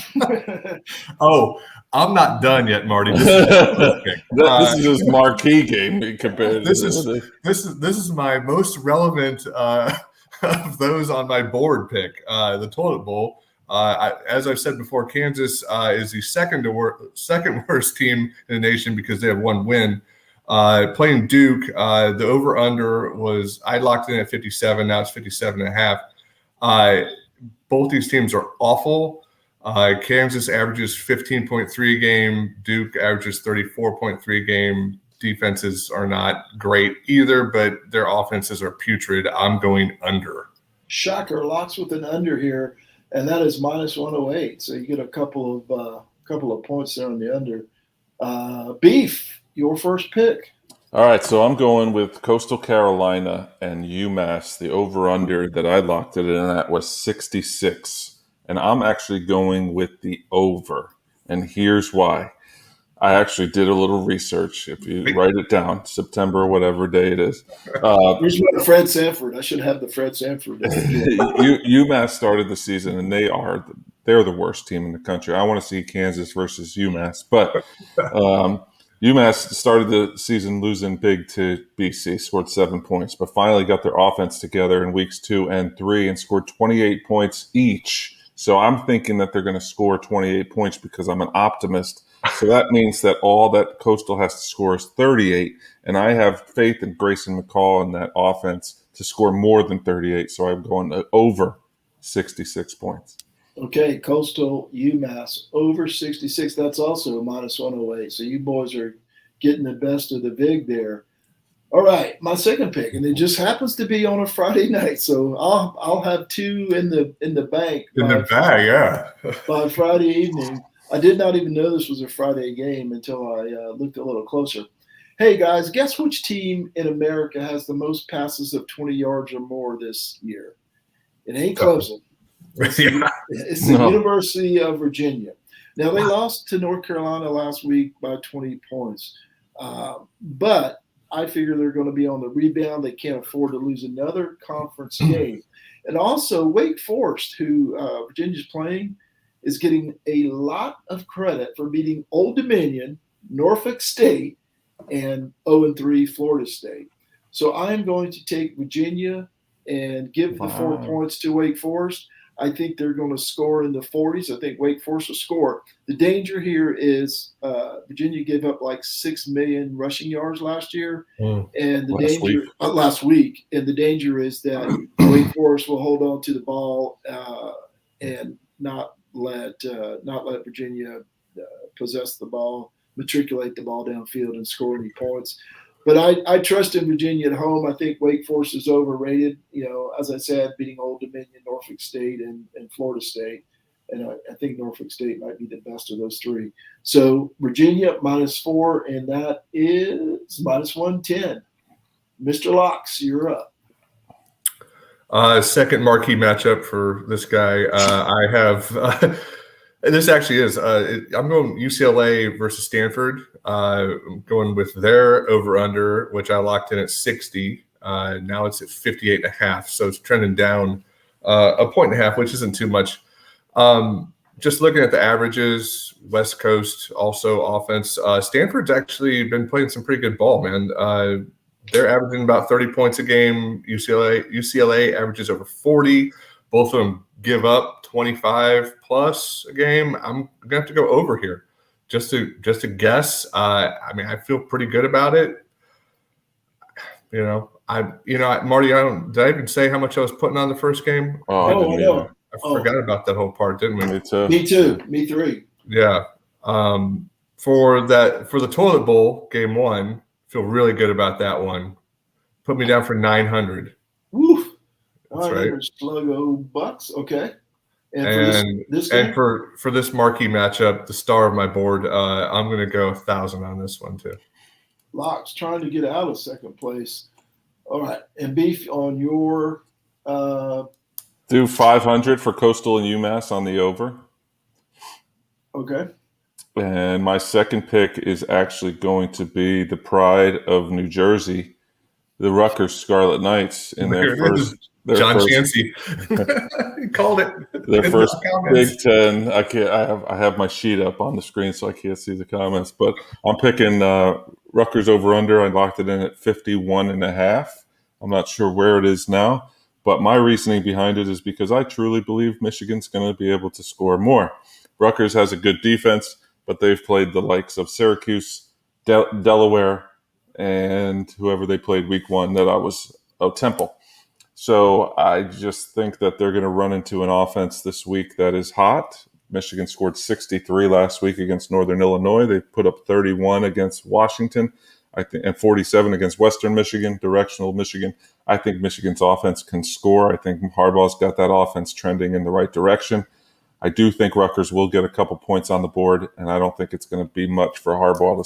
Oh, I'm not done yet, Marty. This is his marquee game compared. This is my most relevant of those on my board pick. The toilet bowl. As I've said before, Kansas is the second worst team in the nation because they have 1 win. Playing Duke, the over-under was, I locked in at 57. Now it's 57.5. Both these teams are awful. Kansas averages 15.3 a game. Duke averages 34.3 a game. Defenses are not great either, but their offenses are putrid. I'm going under. Shocker, Locks with an under here, and that is minus 108. So you get a couple of points there on the under. Beef, your first pick. All right, so I'm going with Coastal Carolina and UMass. The over-under that I locked it in at was 66. And I'm actually going with the over. And here's why. I actually did a little research. If you write it down, September, whatever day it is. Here's one of Fred Sanford. I should have the Fred Sanford. UMass started the season, and they're the worst team in the country. I want to see Kansas versus UMass. But UMass started the season losing big to BC, scored 7 points, but finally got their offense together in weeks 2 and 3 and scored 28 points each. So I'm thinking that they're going to score 28 points because I'm an optimist. So that means that all that Coastal has to score is 38, and I have faith in Grayson McCall and that offense to score more than 38. So I'm going over 66 points. Okay, Coastal UMass over 66. That's also minus 108. So you boys are getting the best of the VIG there. All right, my second pick, and it just happens to be on a Friday night. So I'll have two in the bank In the bag, yeah. by Friday evening. I did not even know this was a Friday game until I looked a little closer. Hey guys, guess which team in America has the most passes of 20 yards or more this year? It ain't Clemson. It's the University of Virginia. Now, they lost to North Carolina last week by 20 points. But I figure they're going to be on the rebound. They can't afford to lose another conference game. And also, Wake Forest, who Virginia's playing, is getting a lot of credit for beating Old Dominion, Norfolk State, and 0-3 Florida State. So I am going to take Virginia and give the 4 points to Wake Forest. I think they're going to score in the 40s. I think Wake Forest will score. The danger here is Virginia gave up like 6 million rushing yards last year, and last week. And the danger is that Wake Forest will hold on to the ball and not let Virginia possess the ball, matriculate the ball downfield, and score any points. But I trust in Virginia at home. I think Wake Forest is overrated. As I said, beating Old Dominion, Norfolk State, and Florida State. And I think Norfolk State might be the best of those three. So Virginia -4, and that is -110. Mr. Locks, you're up. Second marquee matchup for this guy. I have this actually is. I'm going UCLA versus Stanford. I'm going with their over/under, which I locked in at 60. Now it's at 58.5, so it's trending down a 1.5, which isn't too much. Just looking at the averages, West Coast also offense. Stanford's actually been playing some pretty good ball, man. They're averaging about 30 points a game. UCLA averages over 40. Both of them give up 25 plus a game. I'm gonna have to go over here, just to guess. I mean, I feel pretty good about it. Marty, did I even say how much I was putting on the first game? Oh, I didn't either. I forgot about that whole part, didn't we? Me too. Me too. Me three. Yeah. For the toilet bowl game 1, feel really good about that one. Put me down for 900. Woof. That's right. Slug of bucks. Okay. And for this marquee matchup, the star of my board, I'm going to go 1,000 on this one too. Locks trying to get out of second place. All right. And Beef on your do 500 for Coastal and UMass on the over. Okay. And my second pick is actually going to be the pride of New Jersey, the Rutgers Scarlet Knights, in their first. John Chansey he called it. Their first Big Ten. I have my sheet up on the screen, so I can't see the comments. But I'm picking Rutgers over under. I locked it in at 51.5. I'm not sure where it is now, but my reasoning behind it is because I truly believe Michigan's going to be able to score more. Rutgers has a good defense, but they've played the likes of Syracuse, Delaware, and whoever they played week 1. Temple. So I just think that they're going to run into an offense this week that is hot. Michigan scored 63 last week against Northern Illinois. They put up 31 against Washington, I think, and 47 against Western Michigan, directional Michigan. I think Michigan's offense can score. I think Harbaugh's got that offense trending in the right direction. I do think Rutgers will get a couple points on the board, and I don't think it's going to be much for Harbaugh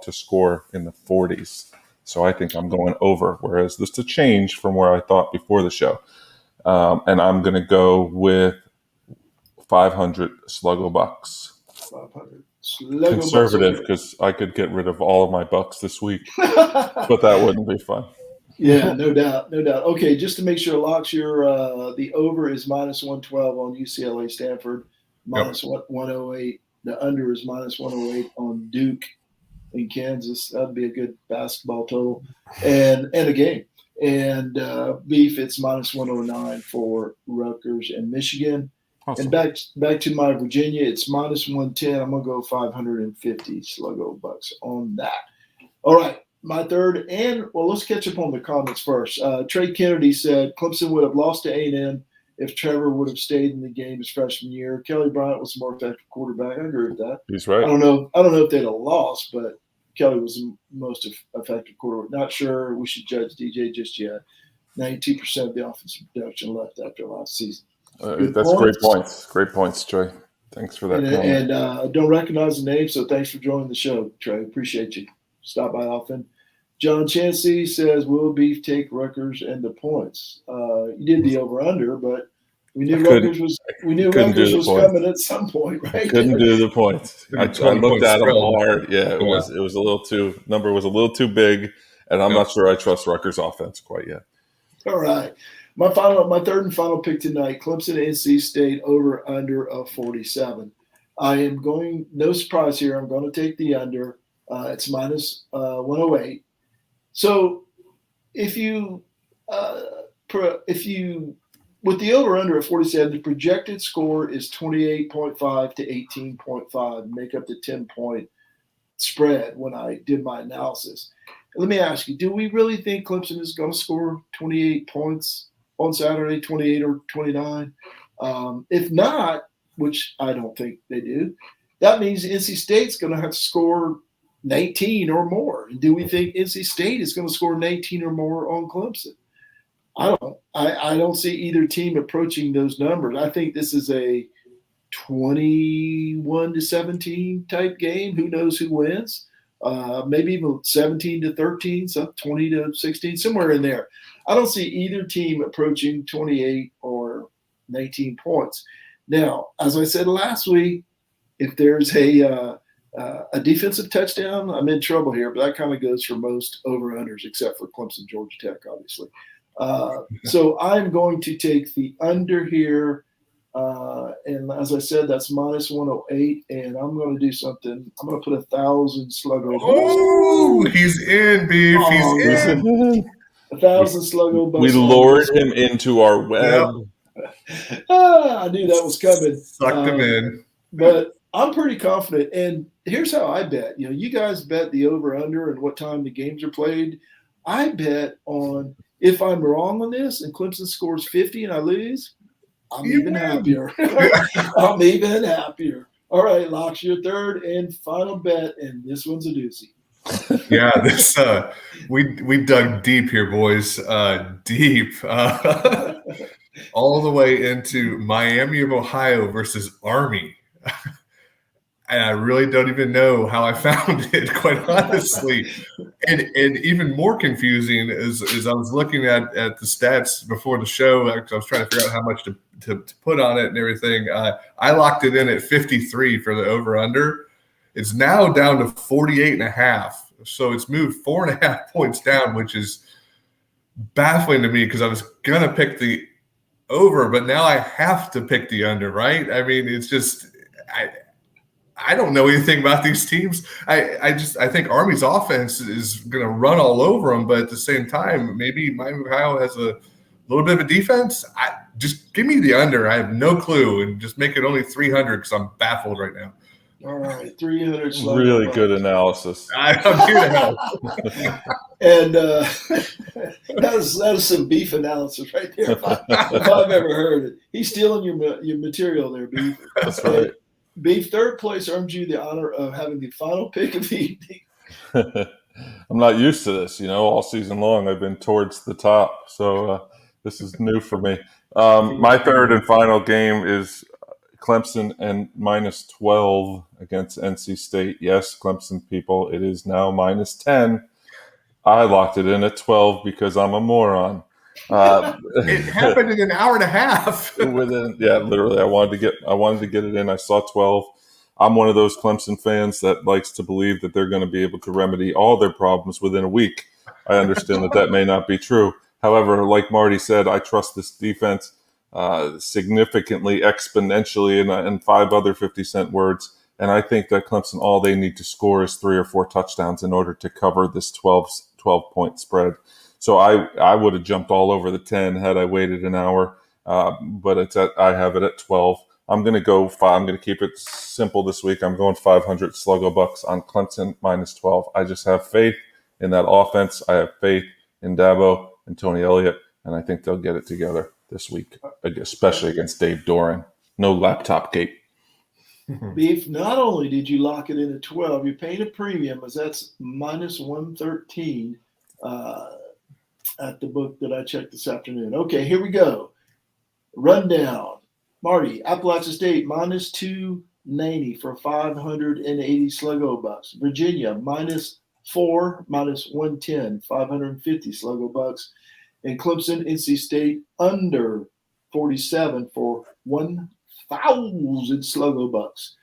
to score in the 40s. So I think I'm going over, whereas this is a change from where I thought before the show. And I'm going to go with 500 Sluggo Bucks. 500 Conservative, because I could get rid of all of my bucks this week, but that wouldn't be fun. Yeah, no doubt. Okay, just to make sure, Locks, the over is -112 on UCLA Stanford, -108. The under is -108 on Duke in Kansas. That'd be a good basketball total and a game. And beef, it's minus 109 for Rutgers and Michigan. Awesome. And back to my Virginia, it's minus 110. I'm gonna go 550 Sluggo bucks on that. All right, my third, and well, let's catch up on the comments first. Trey Kennedy said Clemson would have lost to A&M if Trevor would have stayed in the game his freshman year. Kelly Bryant was a more effective quarterback. I agree with that. He's right. I don't know if they'd have lost, but Kelly was the most effective quarterback. Not sure we should judge DJ just yet. 92% of the offensive production left after last season. That's great points. Great points, Trey. Thanks for that. And don't recognize the name, so thanks for joining the show, Trey. Appreciate you. Stop by often. John Chansey says, will Beef take Rutgers and the points? You did the over-under, but we knew Rutgers was coming at some point, right? Couldn't do the points. I looked at them hard. Yeah, it was a little too big, and I'm not sure I trust Rutgers offense quite yet. All right. My third and final pick tonight, Clemson NC State over under of 47. I am going, no surprise here, I'm going to take the under. It's minus 108. So if you with the over under at 47, the projected score is 28.5 to 18.5, make up the 10-point spread when I did my analysis. Let me ask you, do we really think Clemson is going to score 28 points on Saturday, 28 or 29? If not, which I don't think they do, that means NC State's going to have to score 19 or more. And do we think NC State is going to score 19 or more on Clemson? I don't see either team approaching those numbers. I think this is a 21-17 type game. Who knows who wins? Maybe even 17-13, some 20-16, somewhere in there. I don't see either team approaching 28 or 19 points. Now, as I said last week, if there's a defensive touchdown, I'm in trouble here, but that kind of goes for most over-unders except for Clemson, Georgia Tech, obviously. So I'm going to take the under here. And as I said, that's minus 108. And I'm going to do something. I'm going to put 1,000 Sluggo. Oh, he's in, Beef. He's in. 1,000 Sluggo bucks. We lured him into our web. Yep. I knew that was coming. Sucked him in. But I'm pretty confident. And here's how I bet. You guys bet the over-under and what time the games are played. I bet on – if I'm wrong on this and Clemson scores 50 and I lose, I'm even happier. I'm even happier. All right, Locks, your third and final bet, and this one's a doozy. Yeah, this we dug deep here, boys. Deep. All the way into Miami of Ohio versus Army. And I really don't even know how I found it, quite honestly. And even more confusing is I was looking at the stats before the show. I was trying to figure out how much to put on it and everything. I locked it in at 53 for the over-under. It's now down to 48.5. So it's moved 4.5 points down, which is baffling to me because I was going to pick the over, but now I have to pick the under, right? I mean, it's just I don't know anything about these teams. I think Army's offense is going to run all over them, but at the same time, maybe Miami of Ohio has a little bit of a defense. Just give me the under. I have no clue, and just make it only 300 because I'm baffled right now. All right, 300. Really good analysis. I'm here to help. And that is some Beef analysis right there. If I've ever heard it, he's stealing your material there, Beef. That's right. Beef, third place earns you the honor of having the final pick of the evening. I'm not used to this, all season long. I've been towards the top, so this is new for me. My third and final game is Clemson and minus 12 against NC State. Yes, Clemson people, it is now minus 10. I locked it in at 12 because I'm a moron. It happened in an hour and a half. Literally, I wanted to get it in. I saw 12. I'm one of those Clemson fans that likes to believe that they're going to be able to remedy all their problems within a week. I understand that may not be true. However, like Marty said, I trust this defense significantly, exponentially, and 5 other 50-cent words. And I think that Clemson, all they need to score is 3 or 4 touchdowns in order to cover this 12-point spread. So I would have jumped all over the 10 had I waited an hour, but I have it at 12. I'm going to go 5. I'm going to keep it simple this week. I'm going 500 Sluggo Bucks on Clemson minus 12. I just have faith in that offense. I have faith in Dabo and Tony Elliott, and I think they'll get it together this week, especially against Dave Doran. No laptop gate. Beef, not only did you lock it in at 12, you're paying a premium, as that's minus 113 at the book that I checked this afternoon. Okay, here we go. Rundown. Marty, Appalachian State minus 290 for 580 Sluggo Bucks. Virginia minus 4, minus 110, 550 Sluggo Bucks. And Clemson, NC State under 47 for 1,000 Sluggo Bucks.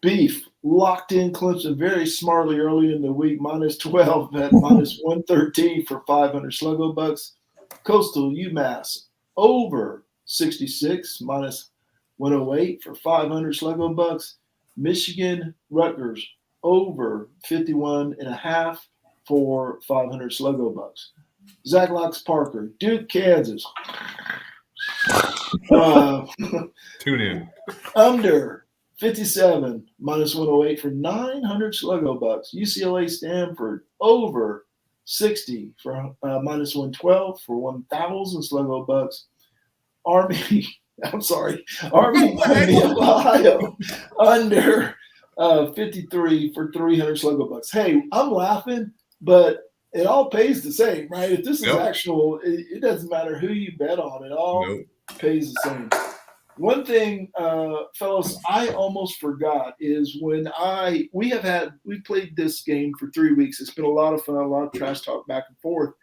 Beef, locked in Clemson very smartly early in the week, minus 12 at minus 113 for 500 Sluggo Bucks. Coastal, UMass, over 66, minus 108 for 500 Sluggo Bucks. Michigan, Rutgers, over 51.5 for 500 Sluggo Bucks. Zach Locks Parker, Duke, Kansas. Tune in. Under 57, minus 108 for 900 Sluggo Bucks. UCLA, Stanford, over 60 for minus 112 for 1,000 Sluggo Bucks. Army, Miami, Ohio, under 53 for 300 Sluggo Bucks. Hey, I'm laughing, but it all pays the same, right? If this is actual, it doesn't matter who you bet on. It all pays the same. One thing, fellas, I almost forgot is when we played this game for 3 weeks. It's been a lot of fun, a lot of trash talk back and forth.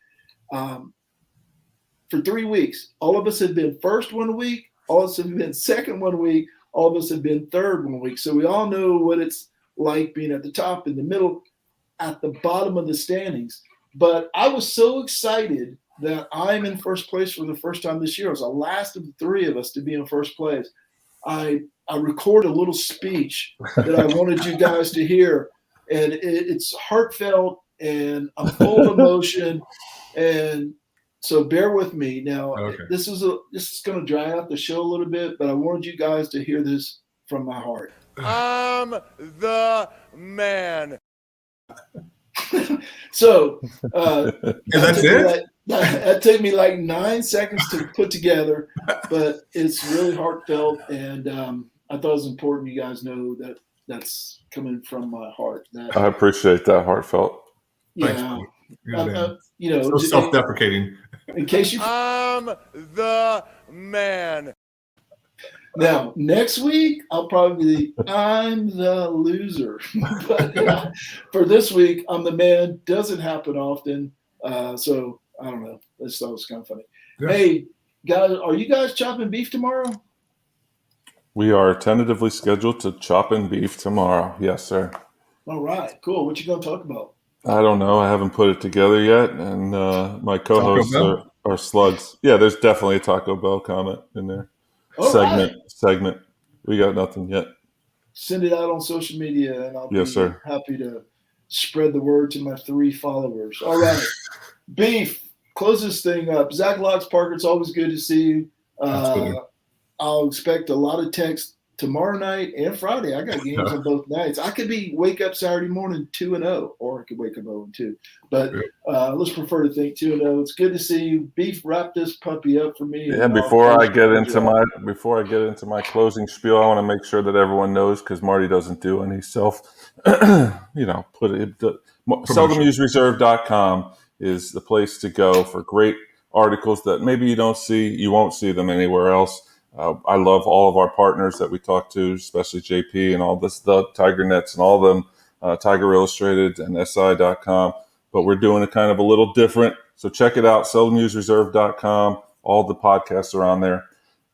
For 3 weeks, all of us have been first 1 week, all of us have been second 1 week, all of us have been third 1 week. So we all know what it's like being at the top, in the middle, at the bottom of the standings. But I was so excited that I'm in first place for the first time this year. I was the last of the 3 of us to be in first place. I recorded a little speech that I wanted you guys to hear, and it's heartfelt, and I'm full of emotion, and so bear with me. Now, this is going to dry out the show a little bit, but I wanted you guys to hear this from my heart. I'm the man. So that's it? That took me like 9 seconds to put together, but it's really heartfelt, and I thought it was important you guys know that that's coming from my heart. I appreciate that, heartfelt. Yeah. So self-deprecating. In case you, I'm the man. Now, next week, I'll probably be I'm the loser. But for this week, I'm the man. Doesn't happen often. So, I don't know. I just thought it was kind of funny. Yeah. Hey, guys, are you guys chopping beef tomorrow? We are tentatively scheduled to chop and beef tomorrow. Yes, sir. All right. Cool. What you going to talk about? I don't know. I haven't put it together yet. And my co-hosts are slugs. Yeah, there's definitely a Taco Bell comment in there. Segment. We got nothing yet. Send it out on social media, and I'll be happy to spread the word to my 3 followers. All right. Beef, close this thing up. Zach Locks Parker, it's always good to see you. I'll expect a lot of texts tomorrow night and Friday. I got games on both nights. I could wake up Saturday morning 2-0, or I could wake up 0-2. But let's prefer to think 2-0. It's good to see you. Beef, wrap this puppy up for me. Yeah. Before I get into my closing spiel, I want to make sure that everyone knows, because Marty doesn't do any seldomusereserve.com is the place to go for great articles that maybe you don't see. You won't see them anywhere else. I love all of our partners that we talk to, especially JP and all this, the Tiger Nets and all of them, Tiger Illustrated and SI.com. But we're doing it kind of a little different. So check it out, seldomusereserve.com. All the podcasts are on there.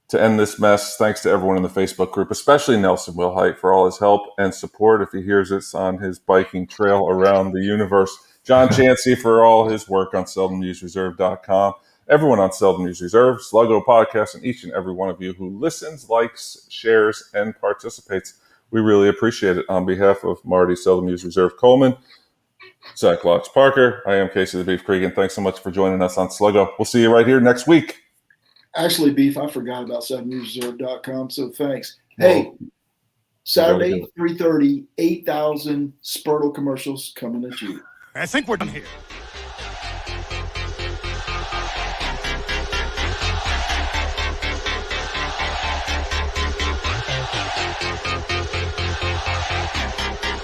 To end this mess, thanks to everyone in the Facebook group, especially Nelson Wilhite for all his help and support if he hears us on his biking trail around the universe. John Chansey for all his work on seldomusereserve.com. Everyone on Seldom News Reserve, Sluggo Podcast, and each and every one of you who listens, likes, shares, and participates. We really appreciate it. On behalf of Marty, Seldom Used Reserve Coleman, Zach Locks Parker, I am Casey the Beef Cregan. Thanks so much for joining us on Sluggo. We'll see you right here next week. Actually, Beef, I forgot about 7newsreserve.com, so thanks. Hey, Saturday, 3:30, 8,000 Spurtle commercials coming at you. I think we're done here.